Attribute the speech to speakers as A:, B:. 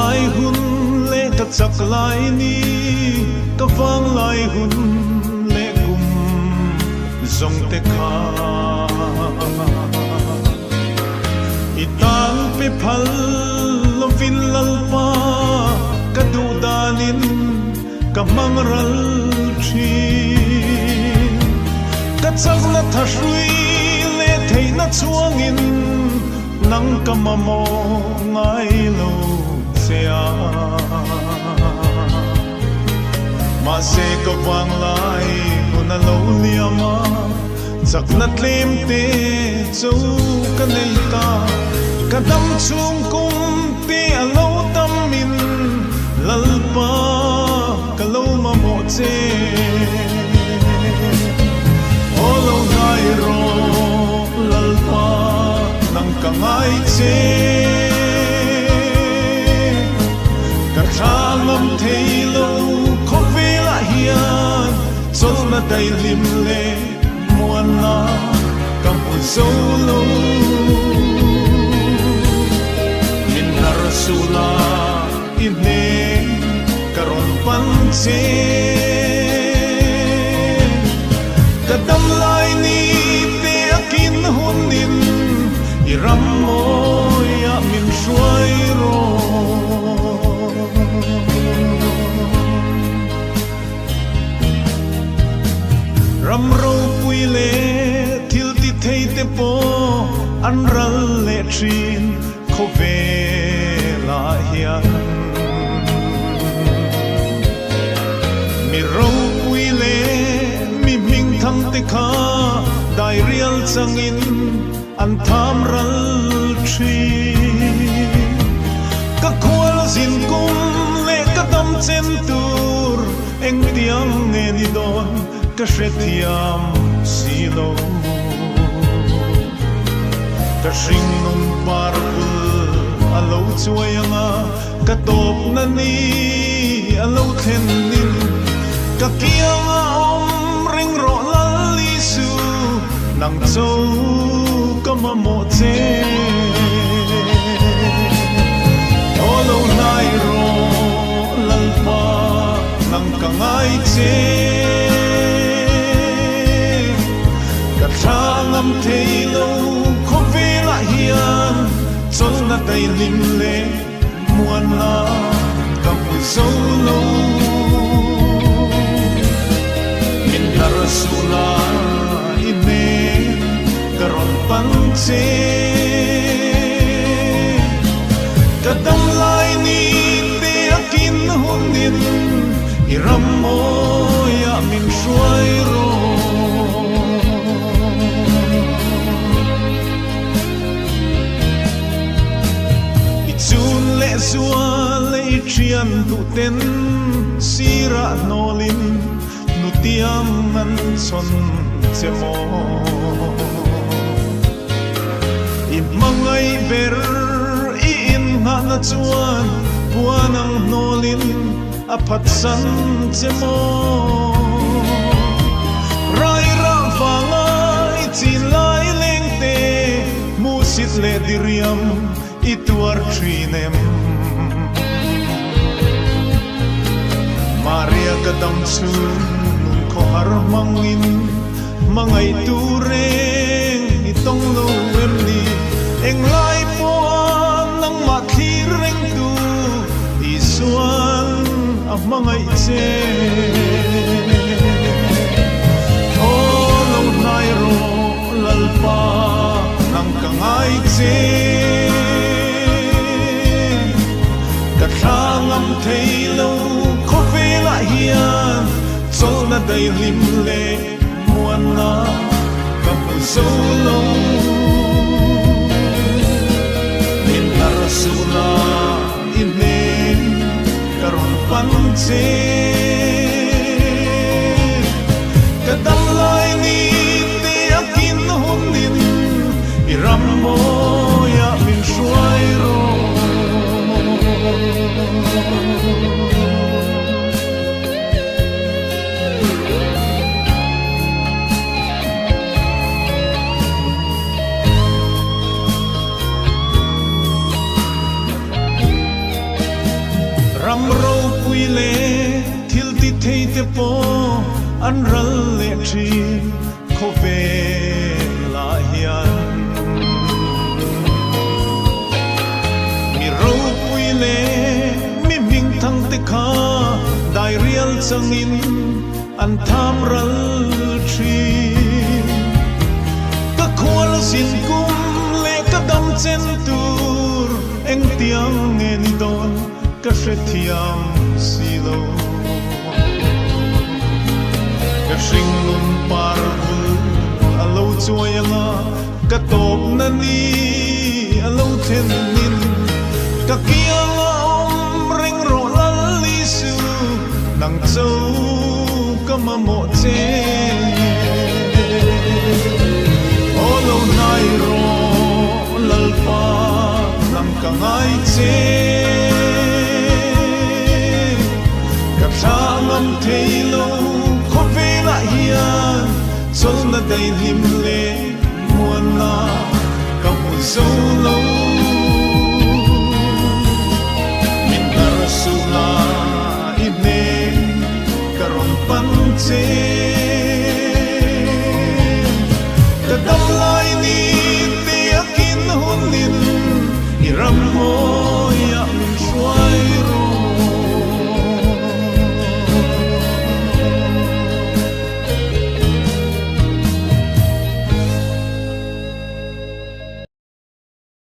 A: lai hun le ka chak lai ni ka wang lai hun le kum zong te kha itang pe phal lo vin lal pa ka du danin ka mangral thi ka chak na thrui le thei na chuangin nang ka mamo ngai lo sea ma se ka wang lai una lo liama chak na tlem te chu ka nei ta ka dam chung kum te alo tam min lalpa ka lo mamo che olo nai ro lalpa nang ka ngai che ka thalam thei lo kho ve la hian chol na dai lim le muan na ka pu zo lo min har sula ine karon pan che ka dam lai ni te akin hunin iram mo ya min shuai ro ram ro pui le thil ti thei te po an ral le thin kho ve la hian mi ro pui le mi ming thang te kha dai rial changin an tham ral thi ka khwal zin kum le ka dam chen tur eng tiang ne ni don ka shethiam silo ka ring nun par alo chuayanga ka top na ni alo thlen nin ka kianga om ring ro lali su nang zo ka mamo che olo nai ro lalpa nang ka ngai che ka thalam thei lo kho ve la hian chol na dai lim le muan na ka pu zo lo min har sula ine karon pan che ka dam lai ni te akin hunin iram mo ya min shuai ro zua le chian tu ten sira nolin nutiam nan son chemo i mangai ber i in na na chuan puanang nolin a phat san chemo rai ra vangai chi lai leng te mu sit le diriam ituar trinem Maria kadam sun ko har mangin mangai tureng itong lo emni eng lai po nang mathireng tu isuan a mangai che oh lo nai ro lalpa nang kangai che ka thangam thei lo kho ve la hian chol na dai lim le muan na ka pu zo lo min har sula ine karon pan che ka dam lai ni te akin hunin iram mo ya min shuai ro ram ro pui le thil ti thei te po an ral le thi kho ve la hian mi ro pui le mi ming thang te kha dai rial changin an tham ral thi ka khwal sin kum le ka dam chen tur eng tiang nge ni don ka hre thiam si lo ka hring lum par bul a lo chuai anga ka top na ni a lo then nin ka kiang a om ring ro lal li su nang chau ka ma mo che o lo nai ro lal pa lam ka ngai che ka thangam thei lo kho ve la hian chol na dai lim le muan na ka mu zo lo min nar su la i ne ka ron pan che